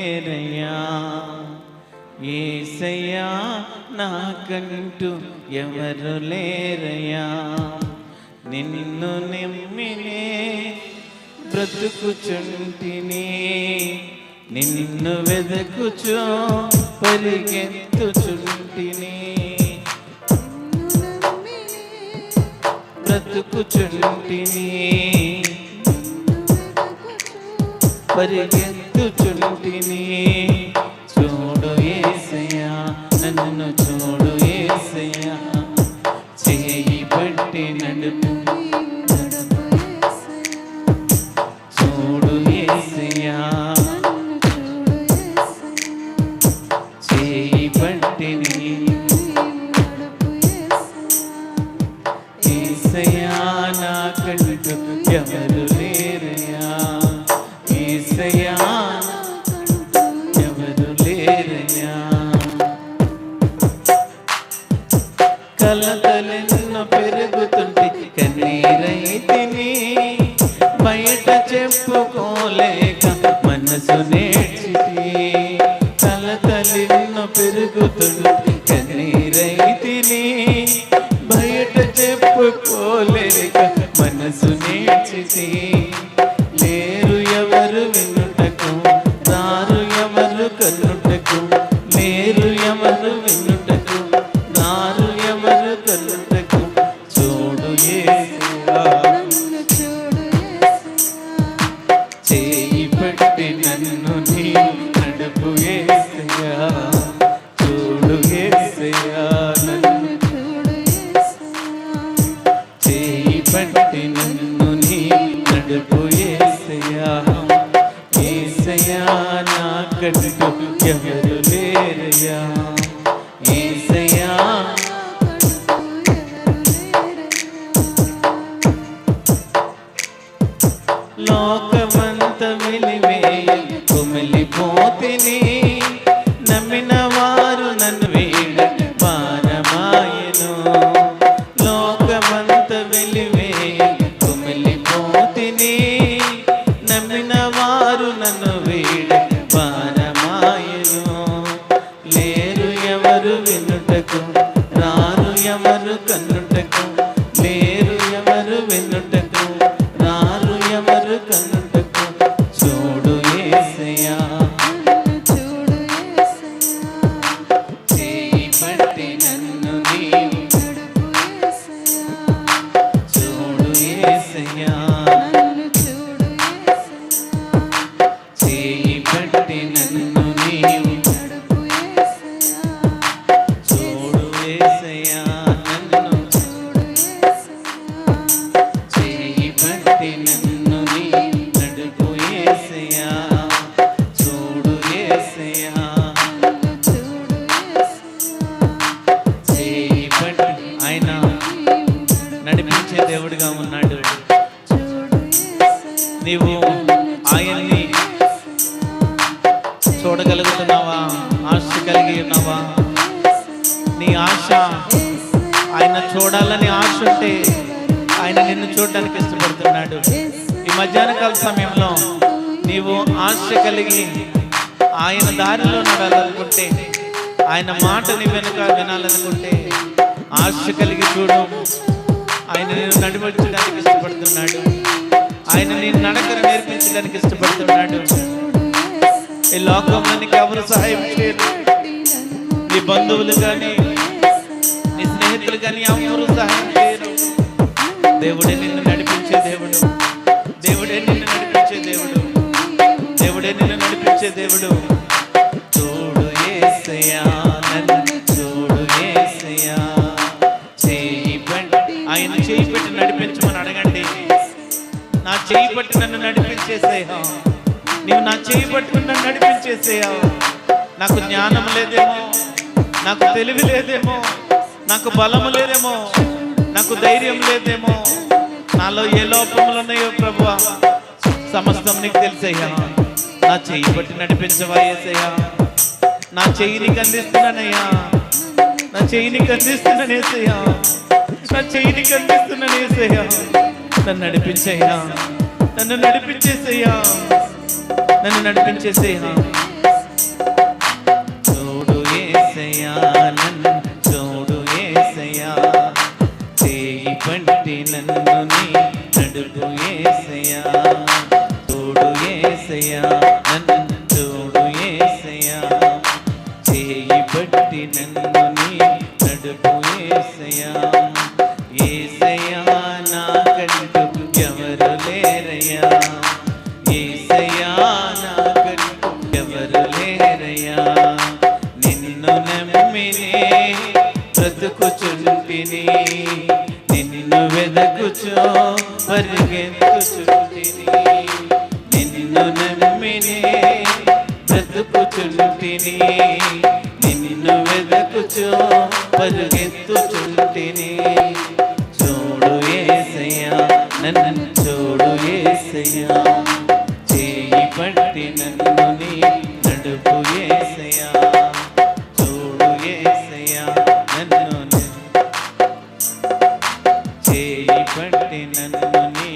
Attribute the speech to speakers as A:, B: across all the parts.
A: లేరయ్యా, యేసయ్యా నాకంటూ ఎవరు లేరయ్యా. నిన్ను నమ్మినే బ్రతుకుచుంటిని, నిన్ను వెదకుచో పరిగెత్తుచుంటిని. బ్రతుకుచుంటిని, పరిగెత్తుచుంటిని. చూడు యేసయ్యా, నన్ను చూడు యేసయ్యా, చేయి పట్టి నడుపు. చూడు యేసయ్యా, చేయి పట్టి యేసయ్యా నాకంటూ ఎవరు లేరయ్యా, యేసయ్యా ఎవరు లేరయ్యా. కలతలెన్నో పెరుగుతుంటే కన్నీరైతిని, బయట చెప్పుకోలేక మనసు నేర్చితి. కలతలెన్నో పెరుగుతుంటే కన్నీరైతిని, బయట చెప్పుకోలేక మనసు నేర్చితి. లేరు ఎవరు వినుటకు, రారు ఎవరు కన్నుటకు. లేరు ఎవరు వినుటకు, రారు ఎవరు కన్నుటకు. చూడు యేసయ్యా, చేయి పట్టి నన్ను నీవు నడుపు యేసయ్యా. చూడు యేసయ్యా, నన్ను చేయి పట్టి నన్ను నీవు నడుపు యేసయ్యా. యేసయ్యా నాకంటూ ఎవరు లేరయ్యా, యేసయ్యా. లోకమంత వెలివేయ కుమిలిపోతిని, నమ్మిన వారు నన్ను వీడ పారమాయను. లోకమంత వెలివేయ కుమిలిపోతిని, నమ్మిన వారు నన్ను వీడ పారమాయను. లేరు ఎవరు వినుటకు, రారు ఎవరు కన్నుటకు. లేరు ఎవరు వినుటకు, రారు ఎవరు కన్నుటకు. చూడు యేసయ్యా, చేయి పట్టి నన్ను నీవు. చూడు యేసయ్యా, చేయి పట్టి నన్ను నీవు. చూడు యేసయ్యా, నన్ను చేయి పట్టి నన్ను నీవు నడుపు యేసయ్యా. చూడు యేసయ్యా, చేయి పట్టి. ఆయన నడిపించే దేవుడిగా ఉన్నాడు. నీవు ఆయన్ని చూడగలుగుతున్నావా? ఆశ కలిగి ఉన్నావా? నీ ఆశ ఆయన చూడాలని ఆశ ఉంటే ఆయన నిన్ను చూడడానికి ఇష్టపడుతున్నాడు. ఈ మధ్యాహ్న కాల సమయంలో నీవు ఆశ కలిగి ఆయన దారిలో నడాలనుకుంటే, ఆయన మాటని వెనుక వినాలనుకుంటే ఆశ కలిగి చూడు. ఆయన నిన్ను నడిపించడానికి ఇష్టపడుతున్నాడు. ఆయన నిన్ను నడకను నేర్పించడానికి ఇష్టపడుతున్నాడు. ఈ లోకంలో నీకు ఎవరు సహాయం చేయరు. నీ బంధువులు కానీ, నీ స్నేహితులు కానీ ఎవరు సహాయం చేయరు. దేవుడే నిన్ను నడిపించే దేవుడు. దేవుడే నిన్ను నడిపించే దేవుడు. దేవుడే నిన్ను నడిపించే దేవుడు. చూడు యేసయ్యా, నన్ను చూడు యేసయ్యా, చేయి పట్టి. ఆయన చేయి పెట్టి నడిపించమని అడగండి. నా చేయి పట్టి నన్ను నడిపించేసేయా. నీవు నా చేయి పట్టి నన్ను నడిపించేసేయా. నాకు జ్ఞానం లేదేమో, నాకు తెలివి లేదేమో, నాకు బలము లేదేమో, నాకు ధైర్యం లేదేమో, నాలో ఏ లోపములు ఉన్నాయో ప్రభువా, సమస్తం నీకు తెలిసయ్యా. నా చెయ్యి పట్టి నడిపించవా యేసయ్యా. నా చెయ్యి నీకు అందిస్తున్నానయ్యా. నా చెయ్యి నీకు అందిస్తున్నాను యేసయ్యా. నా చెయ్యి నీకు అందిస్తున్నాను యేసయ్యా. నన్ను నడిపించయ్యా. నన్ను నడిపించేసయ్యా. నన్ను నడిపించేసయ్యా. ఏసయ్యా నన్ను చూడు ఏసయ్యా, చేయి పట్టి నన్ను నీ నడుపు ఏసయ్యా, చూడు ఏసయ్యా నన్ను చూడు ఏసయ్యా, చేయి పట్టి నన్ను నీ నడుపు ఏసయ్యా. ఏసయ్యా నాకంటూ ఎవరు లేరయ్యా, ఏసయ్యా నాకంటూ ఎవరు లేరయ్యా, నిన్ను నమ్మినే బ్రతుకుచుంటిని, నిన్ను వెదకుచో పరిగెత్తుచుంటిని, నిన్ను నమ్మినే బ్రతుకుచుంటిని, నిన్ను వెదకుచో పరిగెత్తుచుంటిని. చూడు యేసయ్యా నన్ను చూడు యేసయ్యా, చేయి పట్టి నన్ను నీ నడుపు యేసయ్యా, చూడు యేసయ్యా నన్ను చేయి పట్టి నన్ను నీ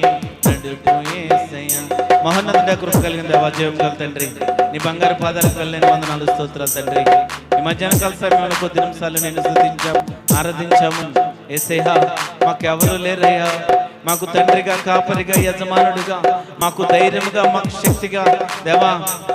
A: నడుపు యేసయ్యా. మహోన్నత కృప కలిగిన దేవా, జీవం గల తండ్రి, నీ బంగారు పాదాలకు వెళ్ళని వందనాలు స్తోత్రాలు తండ్రి. ఈ మధ్యాహ్న కాల సమయంలో కొద్ది నిమిషాలు నేను స్తుతించాము, ఆరాధించాము. యేసయ్యా మాకెవరు లేరయ్యా, మాకు తండ్రిగా, కాపరిగా, యజమానుడిగా, మాకు ధైర్యముగా, మాకు శక్తిగా దేవా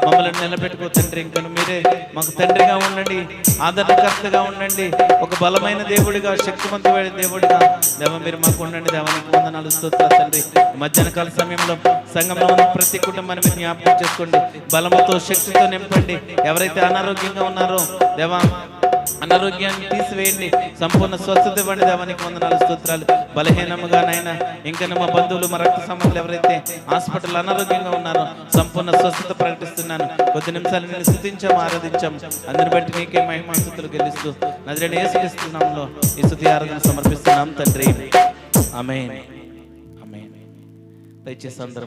A: మమ్మల్ని నిలబెట్టుకో తండ్రి. ఇంకను మీరే మాకు తండ్రిగా ఉండండి, ఆదరణకర్తగా ఉండండి, ఒక బలమైన దేవుడిగా, శక్తివంతమైన దేవుడిగా దేవా మీరు మాకు ఉండండి. దేవానికి వందనాలు స్తోత్రాలు తండ్రి. మధ్యాహ్న కాల సమయంలో సంఘంలో ఉన్న ప్రతి కుటుంబాన్ని మీరు జ్ఞాపకం చేసుకోండి, బలముతో శక్తితో నింపండి. ఎవరైతే అనారోగ్యంగా ఉన్నారో దేవా అనారోగ్యాన్ని తీసివేయండి, సంపూర్ణ స్వస్థత ఇవ్వండి. దేవానికి వందనాలు స్తోత్రాలు. బలహీనముగా నాయన ఇంకా మా బంధువులు, మా రక్త సంబంధాలు ఎవరైతే హాస్పిటల్ అనారోగ్యంగా ఉన్నారో సంపూర్ణ స్వస్థత ప్రకటిస్తున్నాను. కొద్ది నిమిషాలు నేను స్తుతించాము, ఆరాధించాము. అందరిని బట్టి నీకే మహిమ స్తుతులు గెలుస్తూ నజరేయుడైన యేసుక్రీస్తు నామములో ఈ స్తుతి ఆరాధన సమర్పిస్తున్నాం తండ్రి. ఆమేన్. ఆమేన్. దయచేసి అందరం